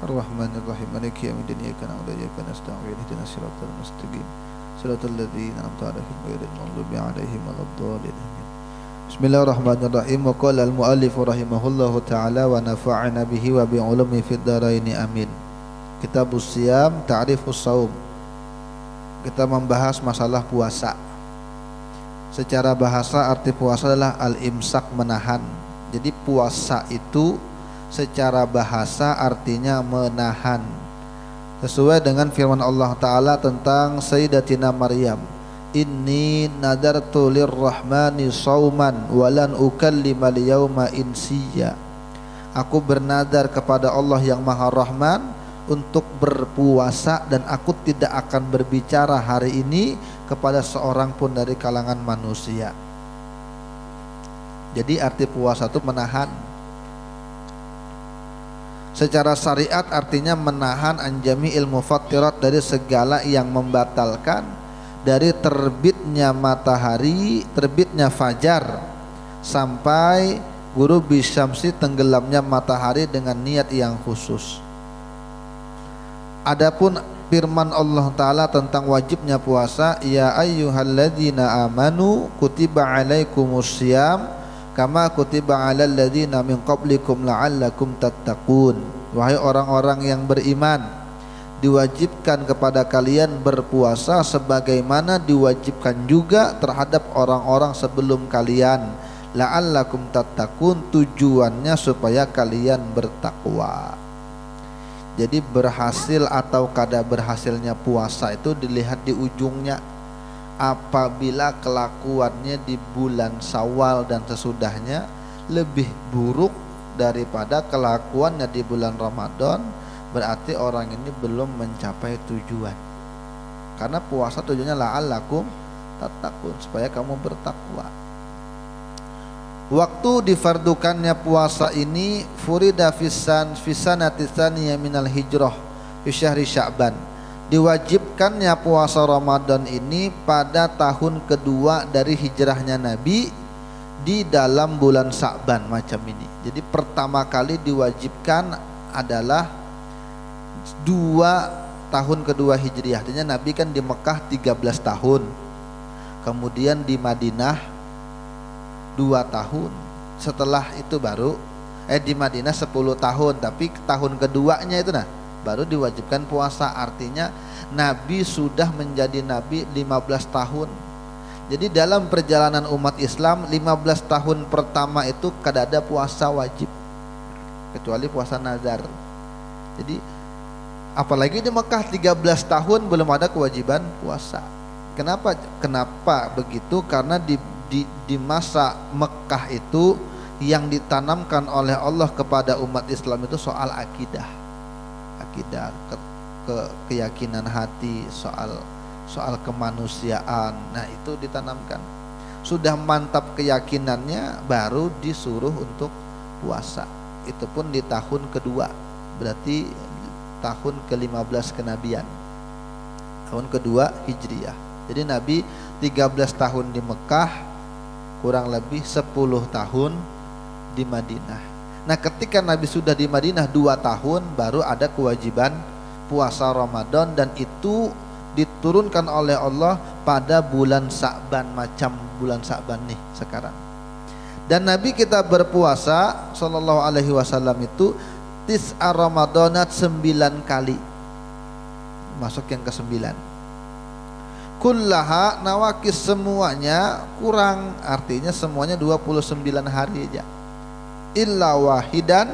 Ar-Rahmanir-Rahim. Maliki yaumiddin. Iyyaka na'budu wa iyyaka nasta'in. Ihdinas siratal mustaqim. Siratal ladzina an'amta 'alaihim ghairil maghdubi 'alaihim waladdallin. Bismillahirrahmanirrahim. Wa qala al-mu'allif rahimahullahu ta'ala wa nafa'ana bihi wa bi 'ulumi fid dharain amin. Kitabus Shiyam, Ta'rifus Shaum. Kita membahas masalah puasa. Secara bahasa arti puasa adalah al-imsak, menahan. Jadi puasa itu secara bahasa artinya menahan. Sesuai dengan firman Allah Ta'ala tentang Sayyidatina Maryam, Inni nadartu lirrahmani shauman walan ukallima liyawma insiya. Aku bernadar kepada Allah yang Maha Rahman untuk berpuasa dan aku tidak akan berbicara hari ini kepada seorang pun dari kalangan manusia. Jadi arti puasa itu menahan. Secara syariat artinya menahan anjami ilmu mufattirat, dari segala yang membatalkan, dari terbitnya matahari, terbitnya fajar sampai ghurubi syamsi, tenggelamnya matahari dengan niat yang khusus. Adapun firman Allah Ta'ala tentang wajibnya puasa, ya ayyuhalladzina amanu kutiba alaikumus syiyam kama kutiba alal ladzina min qablikum la'allakum tattaqun. Wahai orang-orang yang beriman, diwajibkan kepada kalian berpuasa sebagaimana diwajibkan juga terhadap orang-orang sebelum kalian, la'allakum tattaqun, tujuannya supaya kalian bertakwa. Jadi berhasil atau kada berhasilnya puasa itu dilihat di ujungnya. Apabila kelakuannya di bulan Syawal dan sesudahnya lebih buruk daripada kelakuannya di bulan Ramadan, berarti orang ini belum mencapai tujuan. Karena puasa tujuannya la'allakum tattaqun, supaya kamu bertakwa. Waktu difardukannya puasa ini furida fisanati tsaniyah minal hijrah fi syahri Sya'ban. Diwajibkannya puasa Ramadan ini pada tahun kedua dari hijrahnya Nabi di dalam bulan Sya'ban macam ini. Jadi pertama kali diwajibkan adalah 2 tahun kedua Hijriah. Artinya Nabi kan di Mekah 13 tahun, kemudian di Madinah 2 tahun. Setelah itu baru di Madinah 10 tahun, tapi tahun keduanya itu baru diwajibkan puasa. Artinya Nabi sudah menjadi Nabi 15 tahun. Jadi dalam perjalanan umat Islam 15 tahun pertama itu kada ada puasa wajib, kecuali puasa nazar. Jadi apalagi di Mekah 13 tahun belum ada kewajiban puasa. Kenapa begitu? Karena di masa Mekah itu yang ditanamkan oleh Allah kepada umat Islam itu soal akidah, keyakinan hati, soal kemanusiaan. Nah itu ditanamkan. Sudah mantap keyakinannya baru disuruh untuk puasa. Itu pun di tahun kedua, berarti tahun ke-15 kenabian, tahun kedua Hijriah. Jadi Nabi 13 tahun di Mekah, kurang lebih 10 tahun di Madinah. Nah ketika Nabi sudah di Madinah 2 tahun baru ada kewajiban puasa Ramadan, dan itu diturunkan oleh Allah pada bulan Sya'ban, macam bulan Sya'ban nih sekarang. Dan Nabi kita berpuasa sallallahu alaihi wasallam itu tis'a Ramadanat 9 kali, masuk yang ke-9. Kullaha nawakis, semuanya kurang, artinya semuanya 29 hari aja. Illa wahidan,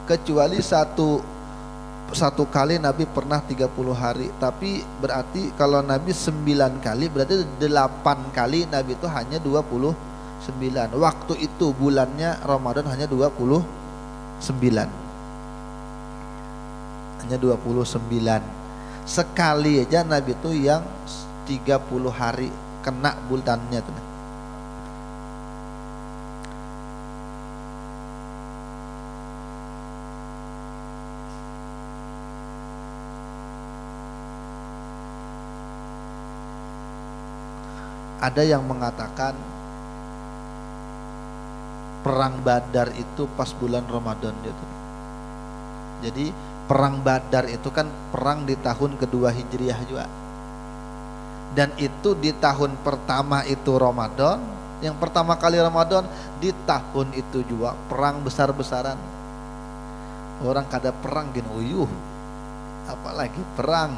kecuali satu kali Nabi pernah 30 hari. Tapi berarti kalau Nabi 9 kali, berarti 8 kali Nabi itu hanya 29. Waktu itu bulannya Ramadan hanya 29, hanya 29. Sekali aja Nabi itu yang 30 hari kena bulannya tuh. Ada yang mengatakan perang Badar itu pas bulan Ramadan gitu. Jadi Perang Badar itu kan perang di tahun kedua Hijriah juga. Dan itu di tahun pertama itu Ramadan, yang pertama kali Ramadan di tahun itu juga perang besar-besaran. Orang kada perang gin uyuh, apalagi perang.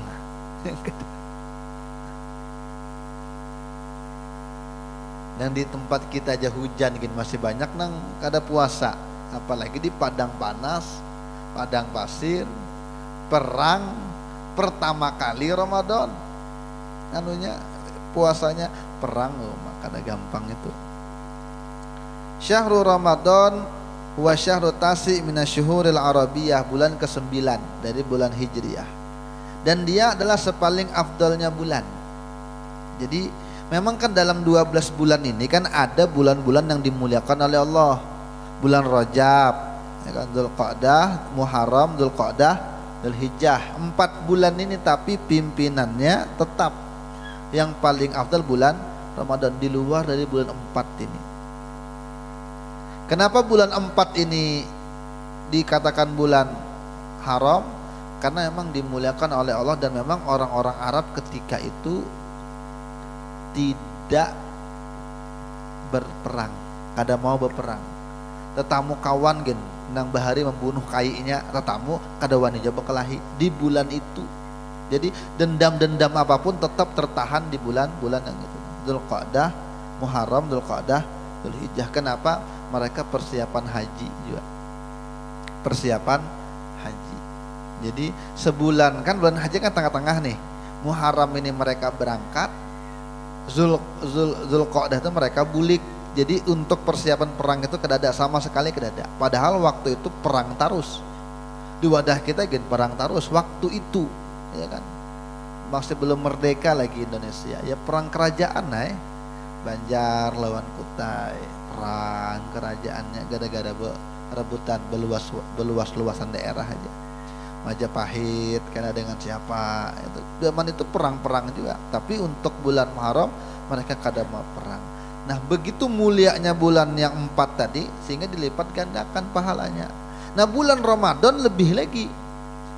Dan di tempat kita aja hujan gin masih banyak nang kada puasa, apalagi di padang panas, padang pasir, perang pertama kali Ramadan. Anunya puasanya perang, maka ada gampang itu. Syahrul Ramadan wa syahru tasi minasyuhuril arabiyah, bulan ke-9 dari bulan Hijriah. Dan dia adalah sepaling afdalnya bulan. Jadi memang kan dalam 12 bulan ini kan ada bulan-bulan yang dimuliakan oleh Allah. Bulan Rajab, ya kan, Dzulqa'dah, Muharram, Dzulqa'dah, Dzulhijjah. 4 bulan ini tapi pimpinannya tetap yang paling afdal bulan Ramadan di luar dari bulan 4 ini. Kenapa bulan 4 ini dikatakan bulan haram? Karena memang dimuliakan oleh Allah, dan memang orang-orang Arab ketika itu tidak berperang, kada mau berperang. Tetamu kawan gen nang bahari membunuh kainya, tetamu kada wani jaba kelahi di bulan itu. Jadi dendam-dendam apapun tetap tertahan di bulan-bulan yang itu. Dzulqa'dah, Muharram, Dzulqa'dah, Dzulhijjah. Kenapa? Mereka persiapan haji juga. Persiapan haji. Jadi sebulan, kan bulan haji kan tengah-tengah nih. Muharram ini mereka berangkat, Dzulqa'dah itu mereka bulik. Jadi untuk persiapan perang itu kedada, sama sekali kedada. Padahal waktu itu perang tarus. Di wadah kita gen perang tarus waktu itu. Ya kan, masih belum merdeka lagi Indonesia. Ya perang kerajaan Banjar lawan Kutai, perang kerajaannya gara-gara rebutan beluas-luasan daerah aja. Majapahit karena dengan siapa itu. Zaman itu perang-perang juga. Tapi untuk bulan Muharram mereka kada mau perang. Nah begitu mulianya bulan yang 4 tadi, sehingga dilipat gandakan pahalanya. Nah bulan Ramadan lebih lagi.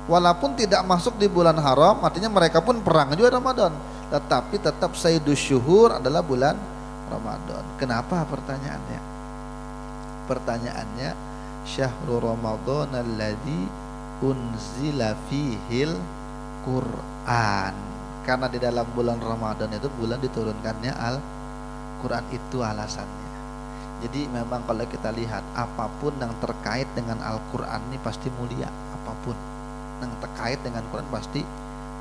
Walaupun tidak masuk di bulan haram, artinya mereka pun perang juga Ramadan, tetapi tetap sayyidus syuhur adalah bulan Ramadan. Kenapa pertanyaannya? Pertanyaannya syahrul Ramadan alladzi unzila fihil Quran. Karena di dalam bulan Ramadan itu bulan diturunkannya Al-Quran, itu alasannya. Jadi memang kalau kita lihat apapun yang terkait dengan Al-Quran ini pasti mulia, apapun yang terkait dengan Quran pasti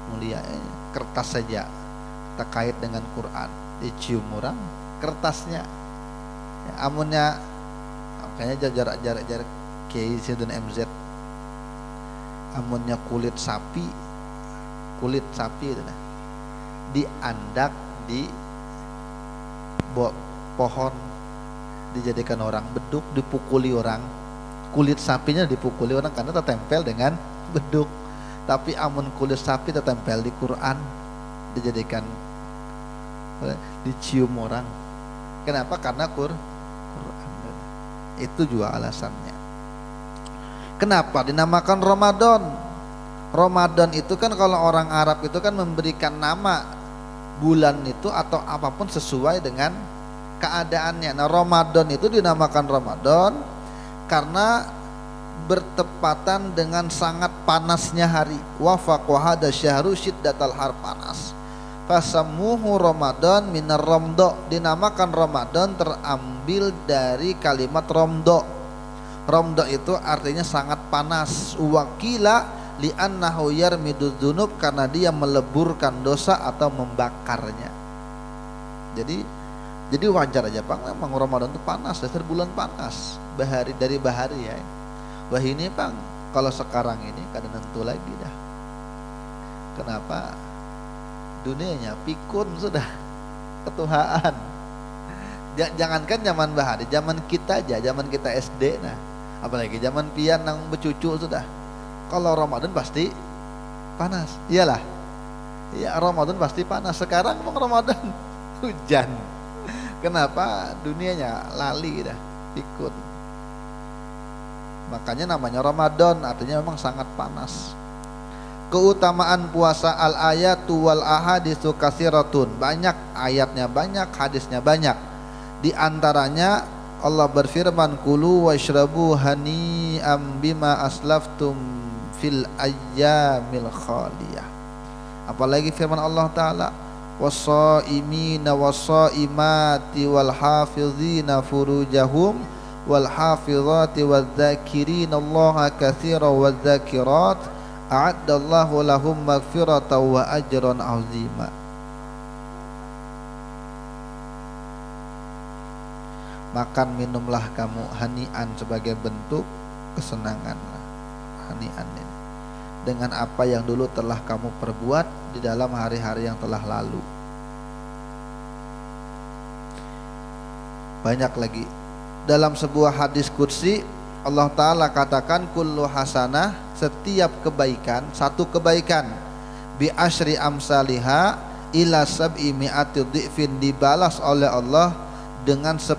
mulia. Kertas saja terkait dengan Quran dicium orang kertasnya, ya, amunnya kayaknya jarak KIC dan MZ, amunnya kulit sapi itu nah, diandak di pohon, dijadikan orang beduk, dipukuli orang, kulit sapinya dipukuli orang karena tertempel dengan beduk. Tapi amun kulit sapi tertempel di Quran, dijadikan, dicium orang. Kenapa? Karena Quran. Itu juga alasannya. Kenapa dinamakan Ramadan? Ramadan itu kan kalau orang Arab itu kan memberikan nama bulan itu atau apapun sesuai dengan keadaannya. Nah Ramadan itu dinamakan Ramadan karena bertepatan dengan sangat panasnya hari. Wafaq wahada syahru syiddatal har, panas. Fasamuhu Ramadan minar ramdo, dinamakan Ramadan terambil dari kalimat ramdo. Ramdo itu artinya sangat panas. Wakila li'annahu yarmidud dzunub, karena dia meleburkan dosa atau membakarnya. Jadi wajar aja Bang, memang Ramadan itu panas, dasar bulan panas, dari bahari ya. Wah ini Bang, kalau sekarang ini kadang tentu lagi dah. Kenapa? Dunianya pikun sudah, ketuhaan. Jangankan zaman bahari, zaman kita aja, zaman kita SD nah, apalagi zaman pian nang becucu sudah. Kalau Ramadan pasti panas, iyalah. Ya Ramadan pasti panas. Sekarang Bang Ramadan hujan. Kenapa? Dunianya lali dah, pikun. Makanya namanya Ramadan, artinya memang sangat panas. keutamaan puasa al-ayatu wal ahaditsu katsiratun. Banyak ayatnya, banyak hadisnya, banyak. Di antaranya Allah berfirman, kulu washrabu hani'am bima aslaftum fil ayyamil khaliyah. Apalagi firman Allah Ta'ala, was-shaimina was-shaimati wal hafizina furujahum wal hafizati wadz-dzakirina Allaha katsiran wadz-dzakirat a'addallahu lahum maghfiratan wa ajran 'azima. Makan minumlah kamu hani'an sebagai bentuk kesenangan, hani'an ini, dengan apa yang dulu telah kamu perbuat di dalam hari-hari yang telah lalu. Banyak lagi. Dalam sebuah hadis qudsi Allah Ta'ala katakan, kullu hasanah, setiap kebaikan, satu kebaikan, bi asyri amsaliha ila sab'i mi'ati dhi'fin, dibalas oleh Allah dengan 10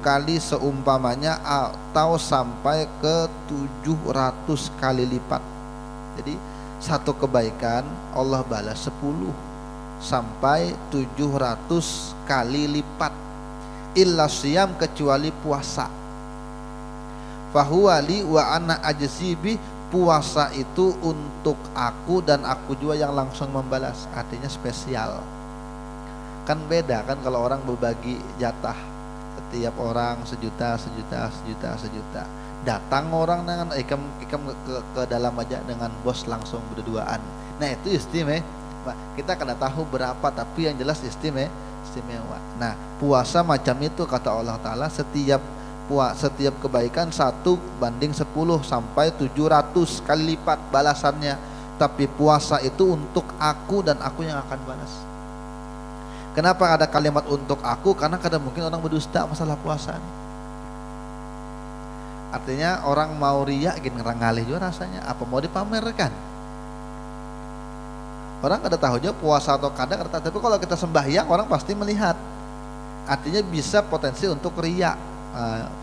kali seumpamanya atau sampai ke 700 kali lipat. Jadi satu kebaikan Allah balas 10 sampai 700 kali lipat. Illa siyam, kecuali puasa. Fahuwa li wa ana ajzibi, puasa itu untuk aku dan aku juga yang langsung membalas. Artinya spesial. Kan beda kan kalau orang berbagi jatah, setiap orang sejuta, datang orang dengan ikam ke dalam aja dengan bos langsung berduaan. Nah itu istimewa. Kita kena tahu berapa, tapi yang jelas istimewa. Nah puasa macam itu kata Allah Ta'ala, setiap kebaikan 1 banding 10 sampai 700 kali lipat balasannya. Tapi puasa itu untuk aku dan aku yang akan balas. Kenapa ada kalimat untuk aku? Karena kadang mungkin orang berdusta masalah puasa nih. Artinya orang mau riak gini, ngalih juga rasanya. Apa mau dipamerkan? Orang kada tahu aja puasa atau kada, tapi kalau kita sembahyang orang pasti melihat. Artinya bisa potensi untuk riak.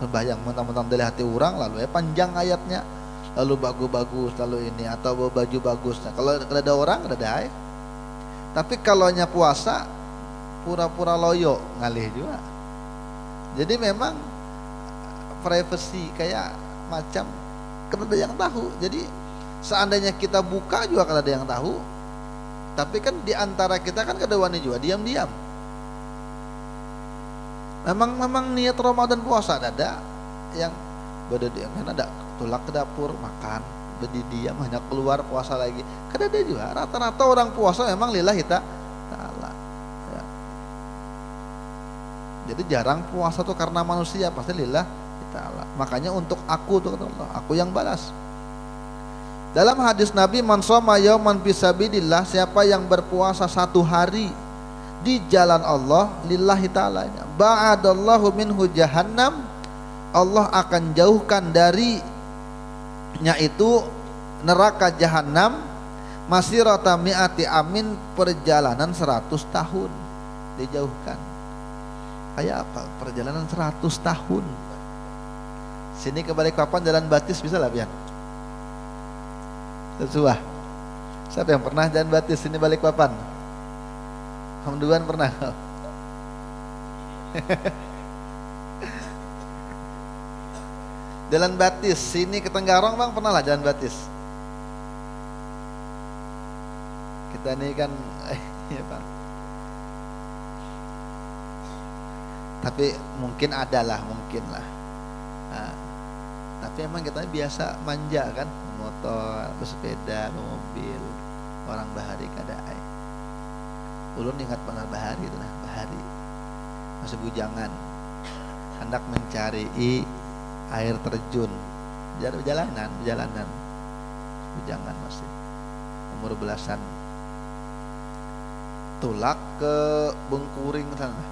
Sembahyang mentang-mentang dari hati orang, lalu panjang ayatnya, lalu bagus-bagus, lalu ini atau baju bagus. Nah, kalau ada orang ada. Tapi kalau nya puasa pura-pura loyo, ngalih juga. Jadi memang privacy kayak macam kan ada yang tahu. Jadi seandainya kita buka juga kan ada yang tahu. Tapi kan di antara kita kan kada wani juga diam-diam. Memang niat Ramadan puasa ada yang berdiam, kan ada tulak ke dapur makan, berdiam hanya keluar puasa lagi. Kan ada juga rata-rata orang puasa memang lillahi ta'ala. Ya. Jadi jarang puasa tuh karena manusia, pasti lillahi ta'ala. Makanya untuk aku tuh kata Allah, aku yang balas. Dalam hadis Nabi, man shoma yauman fisabilillah, siapa yang berpuasa 1 hari di jalan Allah lillahi ta'ala, ba'adallahu minhu jahannam, Allah akan jauhkan darinya itu neraka jahanam masirata mi'ati amin, perjalanan 100 tahun dijauhkan. Kayak apa? Perjalanan 100 tahun. Sini ke Balikpapan jalan Batis bisa lah Bian? Sesuah. Siapa yang pernah jalan Batis sini Balikpapan? Hamduan pernah? Jalan Batis sini ke Tenggarong bang, pernah lah jalan Batis. Kita ini kan ya bang. Tapi mungkin ada lah, mungkin lah. Nah, tapi emang kita biasa manja kan, motor, bersepeda, mobil, orang bahari kadai. Ulun ingat pernah bahari itu nah, bahari masih bujangan, hendak mencari air terjun, jalanan bujangan masih umur belasan, tulak ke Bengkuring sana,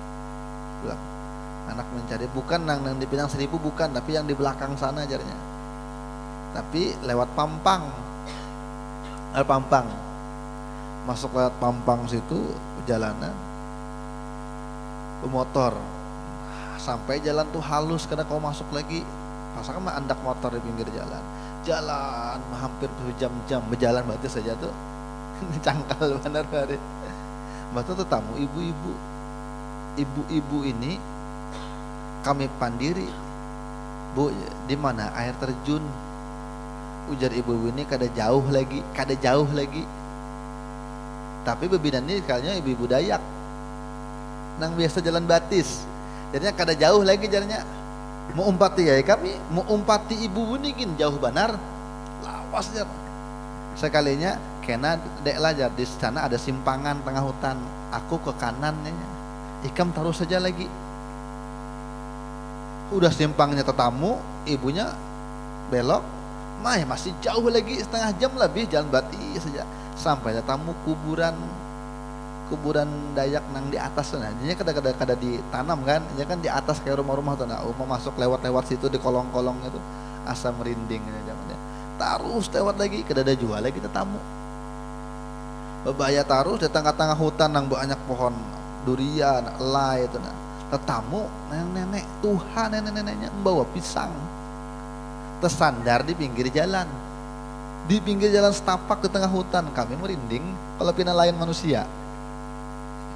pulang. Anak mencari, bukan nang di Pinang Seribu, bukan, tapi yang di belakang sana ajarnya. Tapi lewat Pampang, masuk lewat Pampang situ jalanan, motor, sampai jalan tuh halus, karena kau masuk lagi Pasakan mah andak motor di pinggir jalan, jalan hampir berjam-jam berjalan berarti saja tuh cangkal benar hari. Betul tuh tamu ibu-ibu ini kami pandiri, Bu, di mana air terjun? Ujar ibu-ibu ini kada jauh lagi. Tapi bebinan ini kayaknya ibu-ibu Dayak, nang biasa jalan batis, jadinya kada jauh lagi jadinya. Mau umpati ya kami, mau umpati ibu ini gin jauh benar, lawas jar. Sekalinya kena dek lajar di sana ada simpangan tengah hutan. Aku ke kanannya, ikam taruh saja lagi. Udah simpangnya tetamu, ibunya belok, masih jauh lagi setengah jam lebih jalan bati saja sampai tamu kuburan Dayak nang di atas sana. Jadinya kada ditanam kan, ya kan di atas kayak rumah-rumah tuh. Nah, masuk lewat situ di kolong-kolong itu asa merinding zamannya. Terus lewat lagi kada ada jual lagi tetamu. Bebaya terus di tengah-tengah hutan nang banyak pohon durian, elai itu nah. Tetamu nenek-nenek Tuhan nenek-neneknya membawa pisang. Tersandar di pinggir jalan. Di pinggir jalan setapak di tengah hutan. Kami merinding kalau pina lain manusia.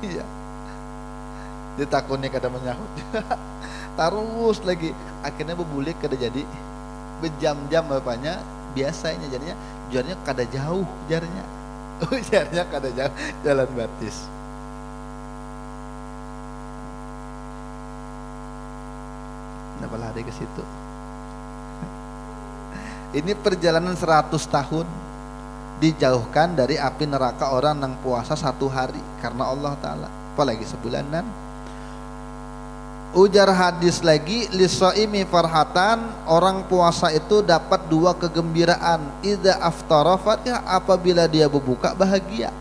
Iya. Ditakuni kada menyahut. Terus lagi akhirnya bebulik kada jadi. Berjam-jam bapaknya biasanya jadinya jalannya kada jauh jarnya. Jarnya kada jauh jalan batis. Kenapa lari ke situ? Ini perjalanan 100 tahun dijauhkan dari api neraka orang nang puasa 1 hari karena Allah Ta'ala, apalagi sebulanan. Ujar hadis lagi, lisaimi farhatan, orang puasa itu dapat 2 kegembiraan. Idza aftara farihah, apabila dia berbuka bahagia.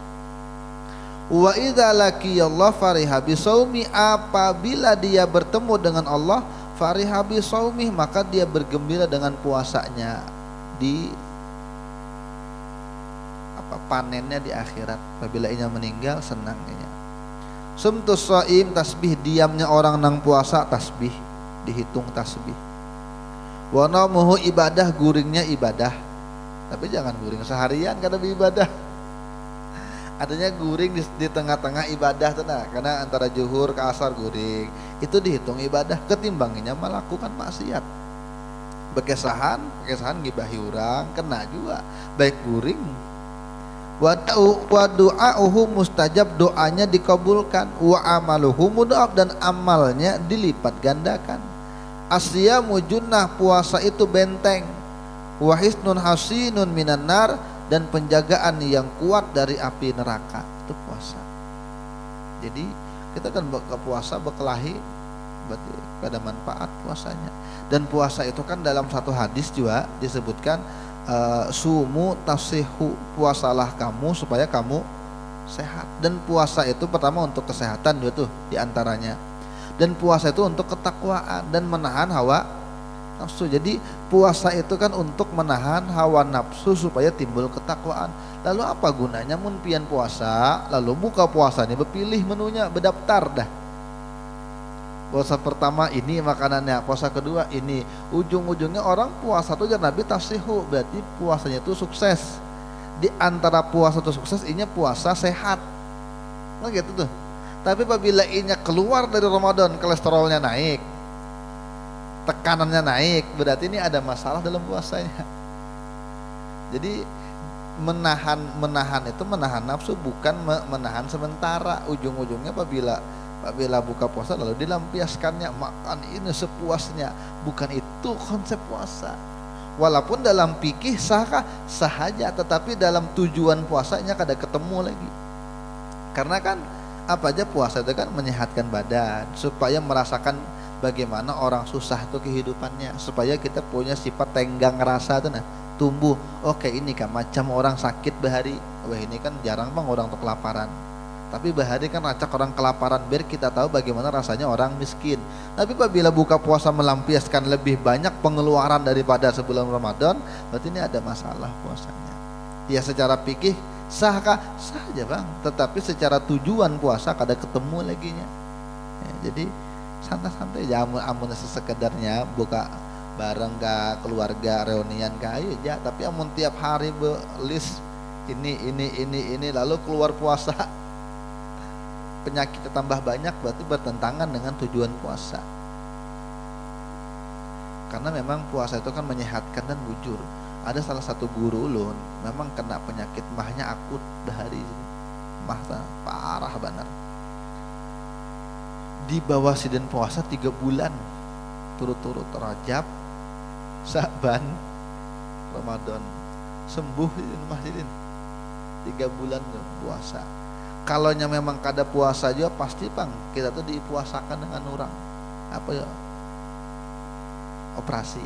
Wa idza laqiyallah fariha bisaumi, apabila dia bertemu dengan Allah fariha bisaumi, maka dia bergembira dengan puasanya di panennya di akhirat. Apabila ia meninggal senangnya. Sumtus shaim, tasbih diamnya orang nang puasa, tasbih dihitung tasbih. Wa naumuhu ibadah, guringnya ibadah. Tapi jangan guring seharian kada beribadah. Adanya guring di tengah-tengah ibadah tuh nah, karena antara zuhur ke asar guring. Itu dihitung ibadah, ketimbanginya melakukan maksiat. Bekesahan ngibahi orang kena juga. Baik guring wa du'auhu mustajab, doanya dikabulkan, wa amaluhu mudhaf, dan amalnya dilipat gandakan. Asyamu junnah, puasa itu benteng, wa hisnun hasinun minan nar, dan penjagaan yang kuat dari api neraka. Itu puasa. Jadi kita kan puasa berkelahi, berarti pada manfaat puasanya. Dan puasa itu kan dalam satu hadis juga disebutkan sumu tasihu, puasalah kamu supaya kamu sehat. Dan puasa itu pertama untuk kesehatan juga tuh diantaranya. Dan puasa itu untuk ketakwaan dan menahan hawa nafsu. Jadi puasa itu kan untuk menahan hawa nafsu supaya timbul ketakwaan. Lalu apa gunanya mun pian puasa, lalu buka puasanya berpilih menunya, berdaftar dah. Puasa pertama ini makanannya, puasa kedua ini. Ujung-ujungnya orang puasa tuh jangan Nabi tafsihu, berarti puasanya itu sukses. Di antara puasa itu sukses, ini puasa sehat. Nah gitu tuh. Tapi apabila ini keluar dari Ramadan, kolesterolnya naik, tekanannya naik, berarti ini ada masalah dalam puasanya. Jadi menahan itu menahan nafsu, bukan menahan sementara. Ujung-ujungnya apabila buka puasa lalu dilampiaskannya, makan ini sepuasnya. Bukan itu konsep puasa. Walaupun dalam fikih sah saja, tetapi dalam tujuan puasanya kada ketemu lagi. Karena kan apa aja puasa itu kan menyehatkan badan, supaya merasakan bagaimana orang susah itu kehidupannya, supaya kita punya sifat tenggang rasa itu nah tumbuh. Oke, ini kan macam orang sakit bahari, wah ini kan jarang bang orang tuh kelaparan. Tapi bahari kan acak orang kelaparan, biar kita tahu bagaimana rasanya orang miskin. Tapi apabila buka puasa melampiaskan lebih banyak pengeluaran daripada sebelum Ramadan, berarti ini ada masalah puasanya. Ya secara fikih sahkah? Sah aja bang, tetapi secara tujuan puasa kada ketemu laginya. Ya, jadi santai-santai aja, amun sekedarnya bareng ka keluarga reunian ka ieu ja, tapi amun tiap hari list ini lalu keluar puasa penyakit tambah banyak, berarti bertentangan dengan tujuan puasa. Karena memang puasa itu kan menyehatkan dan bujur. Ada salah satu guru ulun memang kena penyakit mahnya akut dari mah parah benar. Di bawah siden puasa 3 bulan turut-turut, Rajab, Sa'ban, Ramadan, sembuh di rumah sidin 3 bulan puasa. Kalau memang kada puasa juga pasti Bang kita tuh dipuasakan dengan orang apa ya, operasi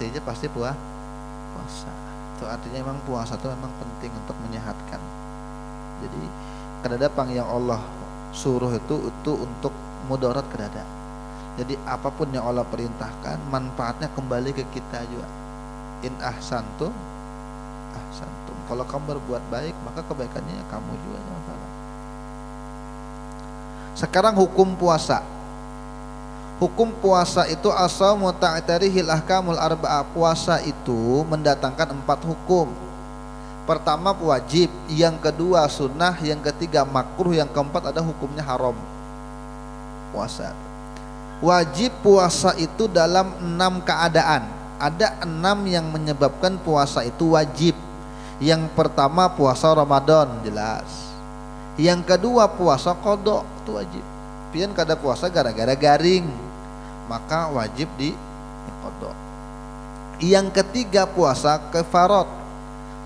aja pasti puasa. Itu artinya memang puasa itu memang penting untuk menyehatkan. Jadi kadada Bang yang Allah suruh itu untuk mudarat kadada. Jadi apapun yang Allah perintahkan manfaatnya kembali ke kita juga. In ahsantum ahsantum. Kalau kamu berbuat baik maka kebaikannya kamu juga, jangan salah. Sekarang hukum puasa. Hukum puasa itu asal muta'tarihil ahkamul arba'ah. Puasa itu mendatangkan 4 hukum. Pertama wajib, yang kedua sunnah, yang ketiga makruh, yang keempat ada hukumnya haram. Puasa. Wajib puasa itu dalam 6 keadaan. Ada 6 yang menyebabkan puasa itu wajib. Yang pertama puasa Ramadan, jelas. Yang kedua puasa qada, itu wajib. Pian kada puasa gara-gara garing, maka wajib di qada. Yang ketiga puasa kafarat,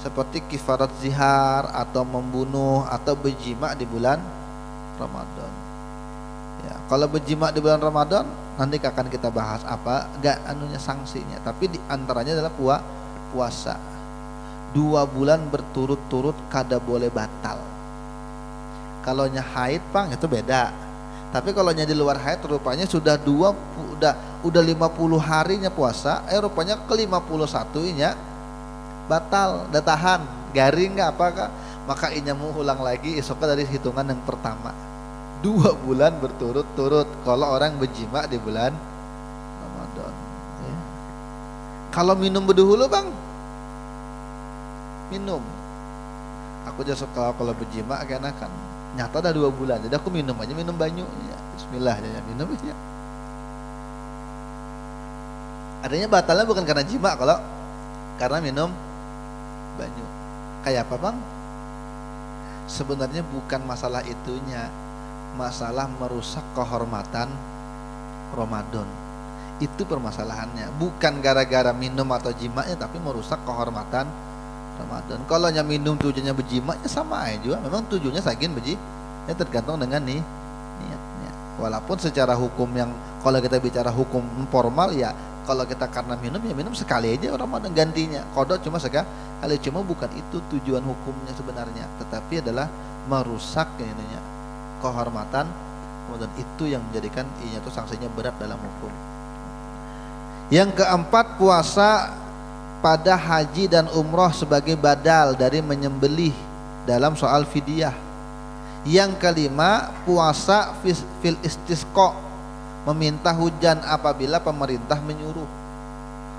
seperti kifarat zihar atau membunuh atau berjima di bulan Ramadan. Ya, kalau berjima di bulan Ramadan nanti akan kita bahas apa gak anunya sanksinya. Tapi di antaranya adalah puasa 2 bulan berturut-turut kada boleh batal. Kalau haid Bang itu beda. Tapi kalau di luar haid rupanya sudah 50 harinya puasa, rupanya ke 51-nya batal, dah tahan, garing nggak apakah, maka inya mau ulang lagi esoknya dari hitungan yang pertama. 2 bulan berturut-turut kalau orang berjima di bulan Ramadan. Ya. Kalau minum berdahulu Bang, minum. Aku aja suka kalau berjima karena kan nyata ada 2 bulan, jadi aku minum aja, minum banyu. Ya, Bismillah aja minum aja. Adanya batalnya bukan karena jima, kalau karena minum banyu. Kayak apa Bang? Sebenarnya bukan masalah itunya, masalah merusak kehormatan Ramadan. Itu permasalahannya, bukan gara-gara minum atau jimanya, tapi merusak kehormatan Ramadan. Kalau minum tujuannya berjima ya sama aja juga, memang tujuannya sagin beji, ya tergantung dengan niatnya. Walaupun secara hukum yang kalau kita bicara hukum formal ya, kalau kita karena minum ya minum sekali aja Ramadan, gantinya qada cuma sekali, cuma bukan itu tujuan hukumnya sebenarnya, tetapi adalah merusak ininya kehormatan Ramadan. Itu yang menjadikan inya itu sanksinya berat dalam hukum. Yang keempat puasa pada haji dan umroh sebagai badal dari menyembelih dalam soal fidyah. Yang kelima puasa fil istisqa, meminta hujan apabila pemerintah menyuruh.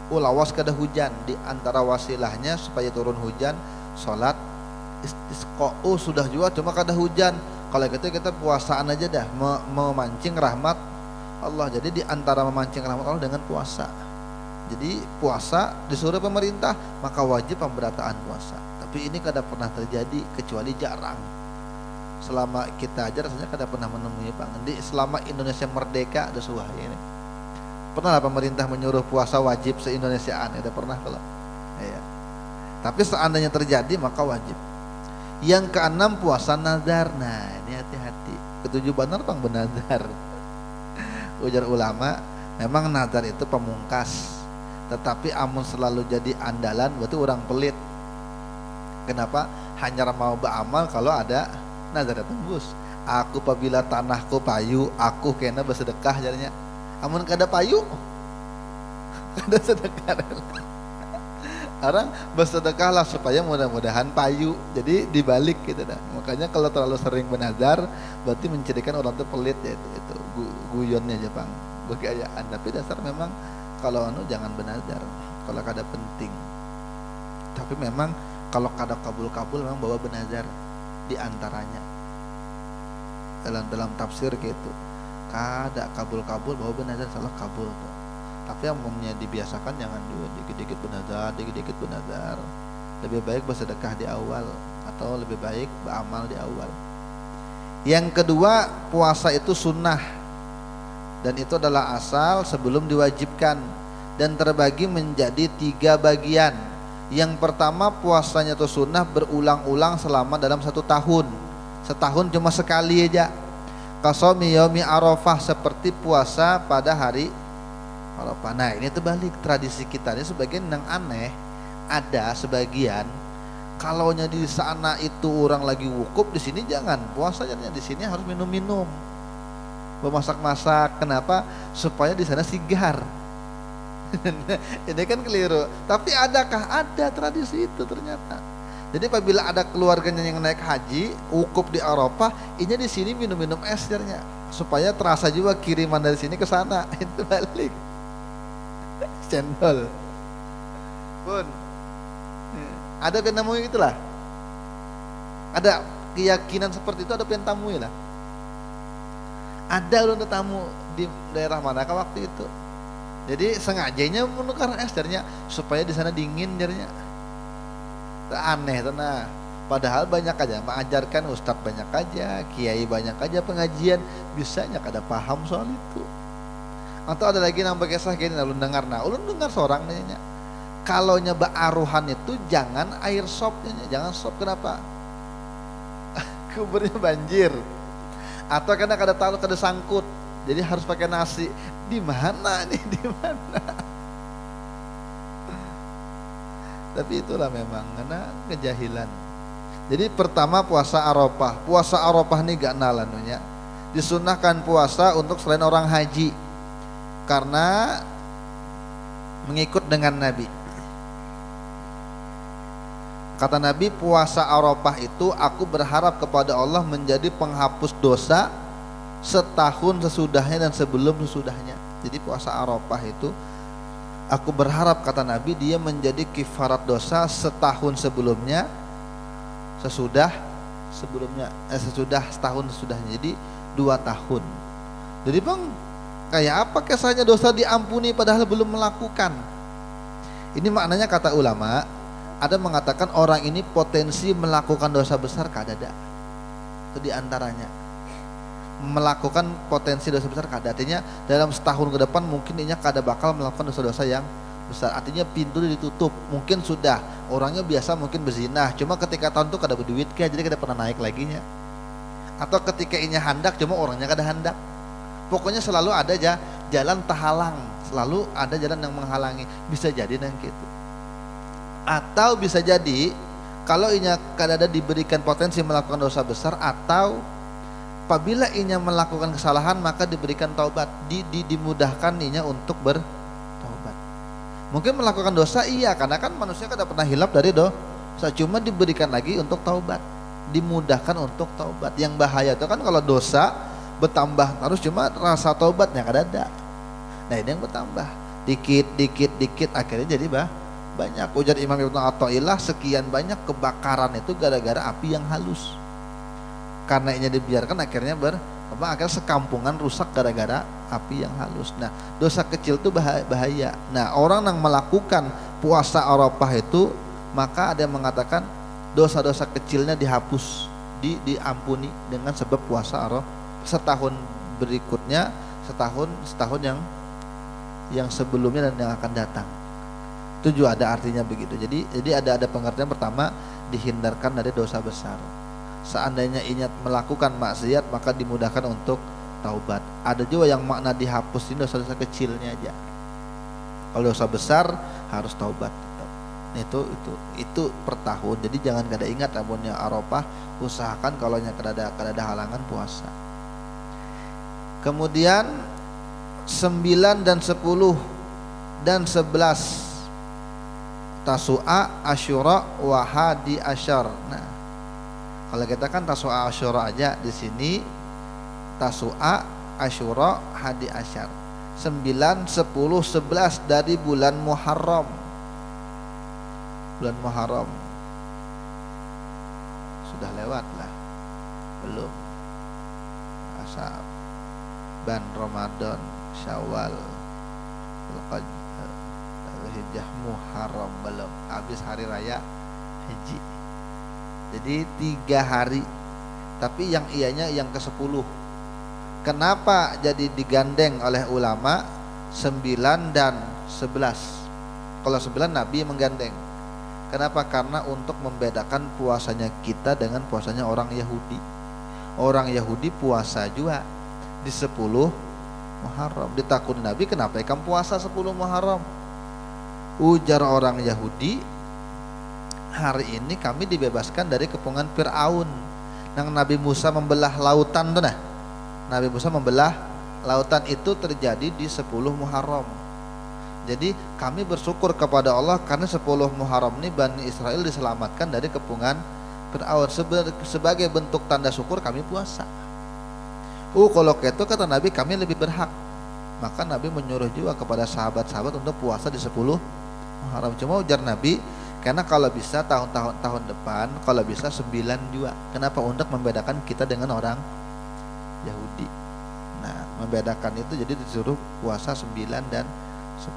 Lawas kada hujan, di antara wasilahnya supaya turun hujan salat istisqa. Sudah juga cuma kada hujan, kalau gitu kita puasaan aja dah, memancing rahmat Allah. Jadi di antara memancing rahmat Allah dengan puasa. Jadi puasa disuruh pemerintah maka wajib pemberataan puasa. Tapi ini kada pernah terjadi, kecuali jarang. Selama kita aja rasanya kada pernah menemui Bang. Di selama Indonesia merdeka ada suah ini. Pernah lah pemerintah menyuruh puasa wajib se-Indonesiaan, ada pernah kalau. Ya. Tapi seandainya terjadi maka wajib. Yang keenam puasa nazar. Nah, ini hati-hati. Ketujuh benar Bang benazar. Ujar ulama, memang nazar itu pemungkas. Tetapi amun selalu jadi andalan berarti orang pelit. Kenapa? Hanya mau beramal kalau ada nazar tembus. Aku apabila tanahku payu, aku kena bersedekah jadinya. Amun kada payu, kada sedekah. Orang bersedekahlah supaya mudah-mudahan payu. Jadi dibalik gitu dah. Makanya kalau terlalu sering bernazar berarti menjadikan orang itu pelit, ya itu guyonnya aja Bang. begayaan. Tapi dasar memang kalau jangan benazar kalau kada penting. Tapi memang kalau kada kabul-kabul memang bawa benazar di antaranya. Dalam tafsir gitu. Kada kabul-kabul bawa benazar salah kabul tuh. Tapi yang umumnya dibiasakan jangan juga dikit-dikit benazar. Lebih baik bersedekah di awal atau lebih baik beramal di awal. Yang kedua, puasa itu sunnah dan itu adalah asal sebelum diwajibkan dan terbagi menjadi 3 bagian. Yang pertama, puasanya itu sunnah berulang-ulang selama dalam 1 tahun. Setahun cuma sekali aja. Qasomi yaumi Arafah, seperti puasa pada hari Arafah. Nah, ini terbalik tradisi kita ini sebagian yang aneh. Ada sebagian kalaunya di sana itu orang lagi wukuf, di sini jangan puasanya, di sini harus minum-minum, memasak-masak. Kenapa? Supaya di sana sigar. Ini kan keliru. Tapi adakah? Ada tradisi itu ternyata. Jadi apabila ada keluarganya yang naik haji, wukuf di Arafah, ini di sini minum-minum es jarnya, supaya terasa juga kiriman dari sini ke sana. Itu balik. Cendol. Pun ada pentamui itulah. Ada keyakinan seperti itu, ada pentamui lah. Ada ulun tamu di daerah manakah waktu itu. Jadi sengajanya menukar es jarnya supaya di sana dingin jarnya. Aneh tenang. Padahal banyak aja mengajarkan, ustadz banyak aja, kiai banyak aja pengajian, bisanya kada paham soal itu. Atau ada lagi nambah kisah gini, ulun dengar seorang nanya, kalau nyoba aruhan itu jangan air sopnya, jangan sop. Kenapa? Kuburnya banjir. Atau karena kada tahu kada sangkut, jadi harus pakai nasi. Di mana nih? Di mana? Tapi itulah memang karena kejahilan. Jadi pertama puasa Arafah. Puasa Arafah ini gak nalanunya. Disunahkan puasa untuk selain orang haji karena mengikut dengan Nabi. Kata Nabi, puasa Arafah itu aku berharap kepada Allah menjadi penghapus dosa setahun sesudahnya dan sebelum sesudahnya. Jadi puasa Arafah itu aku berharap, kata Nabi, dia menjadi kifarat dosa setahun sebelumnya, sesudah setahun sesudahnya. Jadi 2 tahun. Jadi bang, kayak apa kesannya dosa diampuni padahal belum melakukan? Ini maknanya kata ulama, ada mengatakan orang ini potensi melakukan dosa besar kadada. Itu diantaranya melakukan potensi dosa besar kada. Artinya dalam setahun ke depan mungkin dia kada bakal melakukan dosa-dosa yang besar. Artinya pintu ditutup. Mungkin sudah orangnya biasa mungkin berzina, cuma ketika tahun itu kada berduit kayak jadi kada pernah naik lagi nya. Atau ketika inya handak cuma orangnya kada handak. Pokoknya selalu ada aja jalan terhalang, selalu ada jalan yang menghalangi. Bisa jadi nang gitu. Atau bisa jadi kalau inya kada ada diberikan potensi melakukan dosa besar, atau apabila inya melakukan kesalahan maka diberikan taubat, dimudahkan inya untuk bertaubat. Mungkin melakukan dosa iya, karena kan manusia kada pernah hilap dari dosa, cuma diberikan lagi untuk taubat, dimudahkan untuk taubat. Yang bahaya itu kan kalau dosa bertambah terus cuma rasa taubatnya kada ada. Nah ini yang bertambah dikit akhirnya jadi banyak. Ujar Imam Ibnu Athaillah, sekian banyak kebakaran itu gara-gara api yang halus. Karena ini dibiarkan akhirnya akhirnya sekampungan rusak gara-gara api yang halus. Nah, dosa kecil itu bahaya. Nah, orang yang melakukan puasa Arafah itu, maka ada yang mengatakan dosa-dosa kecilnya dihapus, diampuni dengan sebab puasa Arafah. Setahun berikutnya, setahun yang sebelumnya dan yang akan datang. Itu juga ada artinya begitu. Jadi ada pengertian pertama, dihindarkan dari dosa besar. Seandainya ingat melakukan maksiat maka dimudahkan untuk taubat. Ada juga yang makna dihapus ini dosa-dosa kecilnya aja. Kalau dosa besar harus taubat. Itu per tahun. Jadi jangan kada ingat amunnya Arafah, usahakan kalau nya kada ada halangan puasa. Kemudian 9 dan 10 dan 11 Tasu'a, Asyura, wa Hadi Asyar. Nah, kalau kita kan Tasu'a Asyura aja, di sini Tasu'a, Asyura, Hadi Asyar. 9, 10, 11 dari bulan Muharram. Bulan Muharram sudah lewat lah, belum. Ban, Ramadan, Syawal, Hijjah, Muharram, belum. Habis hari raya Haji. Jadi 3 hari. Tapi yang ianya yang ke-10. Kenapa jadi digandeng oleh ulama 9 dan 11? Kalau 9 Nabi menggandeng. Kenapa? Karena untuk membedakan puasanya kita dengan puasanya orang Yahudi. Orang Yahudi puasa juga di 10 Muharram. Ditakuni Nabi, kenapa kamu puasa 10 Muharram? Ujar orang Yahudi, hari ini kami dibebaskan dari kepungan Fir'aun. Nang Nabi Musa membelah lautan tuh nah. Nabi Musa membelah lautan itu terjadi di 10 Muharram. Jadi kami bersyukur kepada Allah karena 10 Muharram ini Bani Israel diselamatkan dari kepungan Fir'aun. Sebagai bentuk tanda syukur kami puasa. Kalau gitu kata Nabi, kami lebih berhak. Maka Nabi menyuruh juga kepada sahabat-sahabat untuk puasa di 10 Muharram. Cuma ujar Nabi, karena kalau bisa tahun depan kalau bisa 9 juga. Kenapa? Untuk membedakan kita dengan orang Yahudi. Nah, membedakan itu jadi disuruh puasa 9 dan 10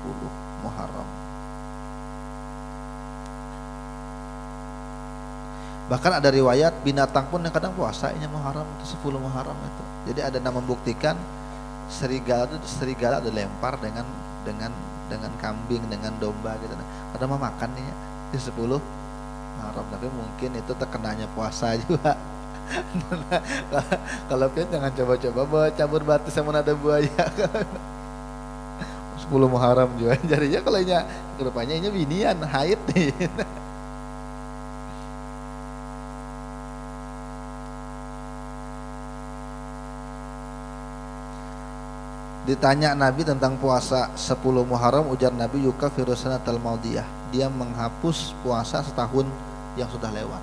Muharram. Bahkan ada riwayat binatang pun yang kadang puasanya Muharram itu 10 Muharram itu. Jadi ada yang membuktikan serigala dilempar dengan kambing, dengan domba gitu. Ada mau makan nih di 10 Muharram, tapi mungkin itu terkenanya puasa juga. Kalau pian jangan coba-coba bawa cabur batu sama ada buaya. 10 Muharram juga. Jadinya kalau nya kerupanya ini binian haid nih. Ditanya Nabi tentang puasa 10 Muharram, ujar Nabi, yukafiru sanatal maudiyah. Dia menghapus puasa setahun yang sudah lewat.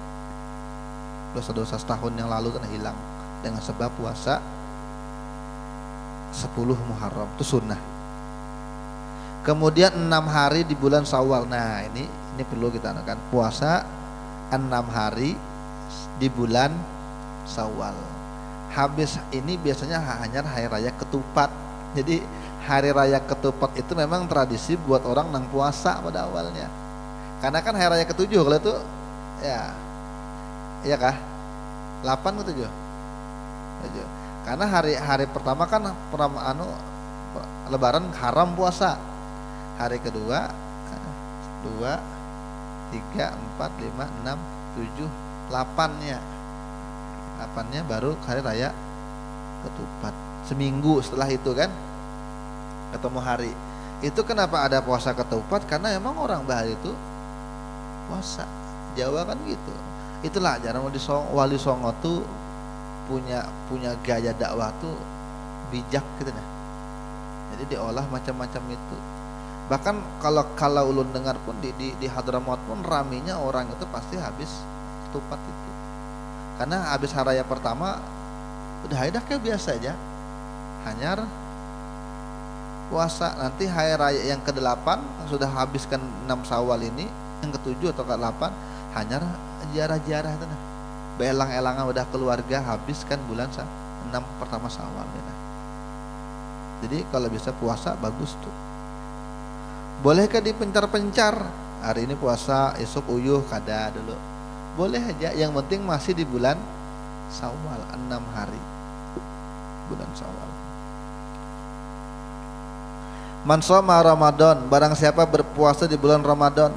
Dosa-dosa setahun yang lalu kan hilang dengan sebab puasa 10 Muharram itu sunnah. Kemudian 6 hari di bulan Syawal. Nah, ini perlu kita anukan, puasa 6 hari di bulan Syawal. Habis ini biasanya hanya hari raya ketupat. Jadi hari raya ketupat itu memang tradisi buat orang nang puasa pada awalnya. Karena kan hari raya ke-7 kalau itu ya. Iya kah? 8 ke 7? 7. Karena hari pertama kan lebaran haram puasa. Hari kedua 2 3 4 5 6 7 8-nya. 8-nya baru hari raya ketupat. Seminggu setelah itu kan ketemu hari. Itu kenapa ada puasa ketupat? Karena emang orang Bahari itu puasa. Jawa kan gitu. Itulah jarang Wali Songo tuh punya gaya dakwah tuh bijak gitu nah. Jadi diolah macam-macam itu. Bahkan kalau ulun dengar pun di Hadramaut pun raminya orang itu pasti habis ketupat itu. Karena habis hari raya pertama udah haida kayak biasa aja. Hanyar puasa. Nanti hari raya yang ke-8 sudah habiskan 6 Syawal ini, yang ke-7 atau ke-8 hanyar jarah-jarah itu nah. Belang-elangan udah keluarga habiskan bulan 6 pertama Syawal ya. Jadi kalau bisa puasa bagus tuh. Bolehkah dipencar-pencar? Hari ini puasa, esok uyuh kada dulu. Boleh aja, yang penting masih di bulan Syawal, 6 hari bulan Syawal. Man shoma Ramadan, barang siapa berpuasa di bulan Ramadan,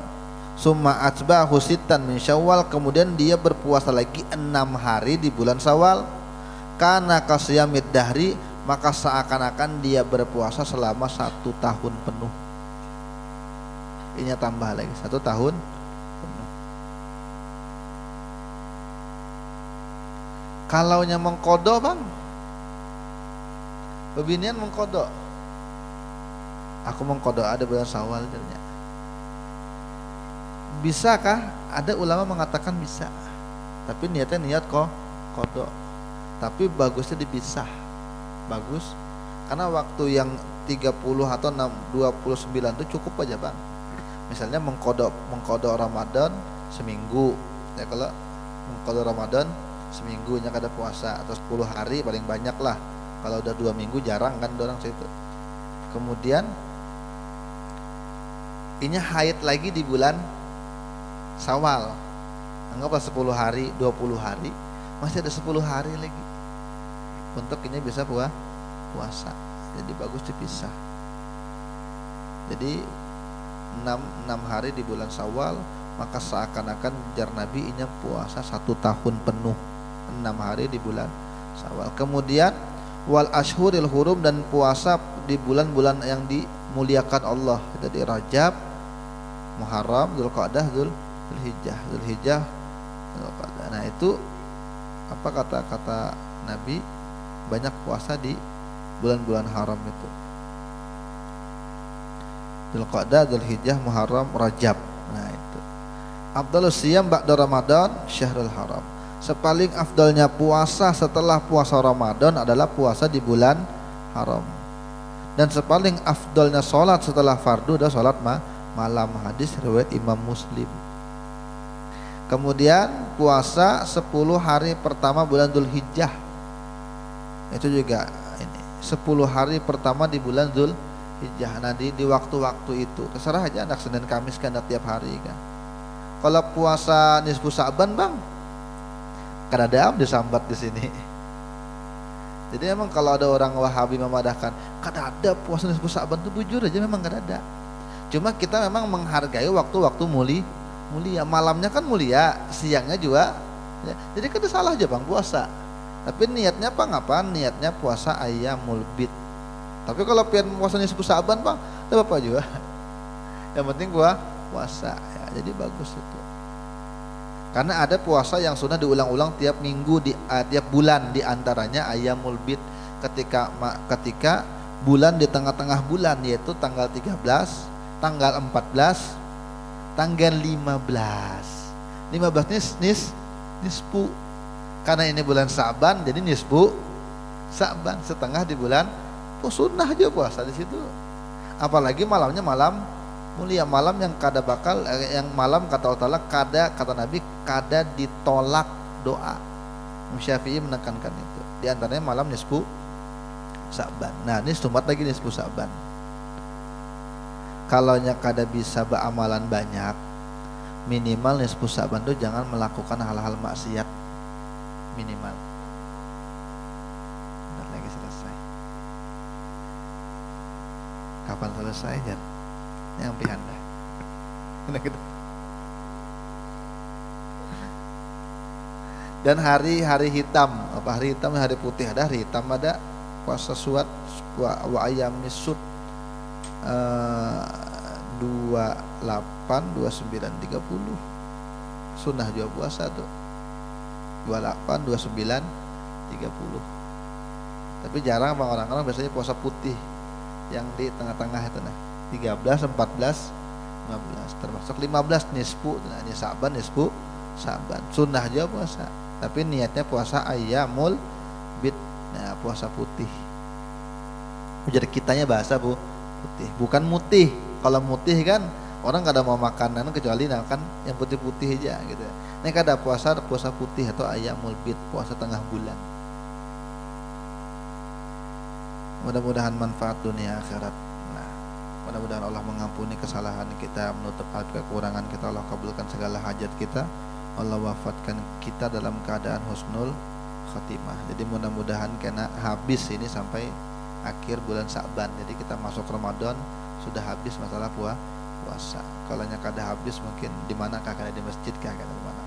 summa atba'ahu sittan min Syawal, kemudian dia berpuasa lagi 6 hari di bulan Syawal, kana kasiyamid dahri, maka seakan-akan dia berpuasa selama 1 tahun penuh. Ini tambah lagi 1 tahun penuh. Kalaunya mengkodok bang, bebinian mengkodok, aku mengkodok ada bulan Syawal jadinya. Bisakah? Ada ulama mengatakan bisa, tapi niatnya niat kodok. Tapi bagusnya dipisah, bagus, karena waktu yang 30 atau 29 itu cukup aja bang. Misalnya mengkodok Ramadan seminggu, ya kalau mengkodok Ramadan seminggunya kada puasa atau 10 hari paling banyak lah. Kalau udah 2 minggu jarang kan orang situ. Kemudian ini haid lagi di bulan Syawal, anggaplah 10 hari 20 hari, masih ada 10 hari lagi untuk ini bisa puasa. Jadi bagus dipisah. Jadi 6 hari di bulan Syawal, maka seakan-akan jar Nabi ini puasa 1 tahun penuh 6 hari di bulan Syawal. Kemudian wal ashhuril hurum, dan puasa di bulan-bulan yang dimuliakan Allah, jadi Rajab, Muharram, Dzulqa'dah, Dzulhijjah, Dzulqa'dah. Nah itu apa kata Nabi, banyak puasa di bulan-bulan haram itu. Dzulqa'dah, Dzulhijjah, Muharram, Rajab. Nah itu. Afdhalus siyam ba'da Ramadan syahrul haram. Sepaling afdalnya puasa setelah puasa Ramadan adalah puasa di bulan haram. Dan sepaling afdalnya sholat setelah fardu adalah sholat malam. Hadis riwayat Imam Muslim. Kemudian puasa 10 hari pertama bulan Dzulhijjah. Itu juga ini 10 hari pertama di bulan Dzulhijjah. Nah di waktu-waktu itu terserah aja, anak Senin Kamis kan tiap hari kan. Kalau puasa nisfu Sa'ban bang, kan ada disambat di sini. Jadi memang kalau ada orang Wahabi memadahkan kan ada puasa nisfu Sa'ban, itu bujur aja memang kan ada. Cuma kita memang menghargai waktu-waktu mulia, malamnya kan mulia, siangnya juga ya. Jadi kan salah aja bang puasa. Tapi niatnya apa ngapa? Niatnya puasa ayyamul bid. Tapi kalau pian puasa nisfu Sa'ban bang, tidak apa-apa juga. Yang penting puasa ya, jadi bagus itu. Karena ada puasa yang sudah diulang-ulang tiap minggu, tiap bulan, diantaranya ayyamul bid, ketika bulan di tengah-tengah bulan, yaitu tanggal 13, tanggal 14, tanggal 15 nisfu. Karena ini bulan Sa'ban, jadi nisfu Sa'ban, setengah di bulan. Sunnah aja puasa di situ. Apalagi malamnya malam mulia, malam yang kada bakal yang malam kata Allah Ta'ala kata Nabi kada ditolak doa. Syafi'i menekankan itu. Di antaranya malam nisfu Sa'ban. Nah, ini sumat lagi nisfu Sa'ban. Kalaunya kada bisa beramalan banyak, minimal nisfu Sa'ban itu jangan melakukan hal-hal maksiat minimal. Bentar lagi selesai. Kapan selesai Jan? Yang pilihan dah. Dan hari hitam, apa hari hitam, hari putih, ada hari hitam, ada puasa suat wa ayyamis sud 28, 29, 30. Sunnah juga puasa tuh 28, 29, 30. Tapi jarang bang, orang-orang biasanya puasa putih yang di tengah-tengah itu nah 13, 14, 15, termasuk 15 nisfu, nah ini Sa'ban nisfu Sa'ban, sunnah juga puasa. Tapi niatnya puasa ayyamul bid, nah puasa putih. Jadi kitanya bahasa putih, bukan mutih. Kalau mutih kan orang kada mau makanan kecuali makan yang putih-putih aja gitu. Ini kada puasa putih atau ayyamul bid, puasa tengah bulan. Mudah-mudahan manfaat dunia akhirat. Nah, mudah-mudahan Allah mengampuni kesalahan kita, menutup aib kekurangan kita, Allah kabulkan segala hajat kita, Allah wafatkan kita dalam keadaan husnul khatimah. Jadi mudah-mudahan kena habis ini sampai akhir bulan Sa'ban. Jadi kita masuk Ramadan sudah habis masalah puasa. Kalau kada habis mungkin di mana kah, di masjid kah, di mana.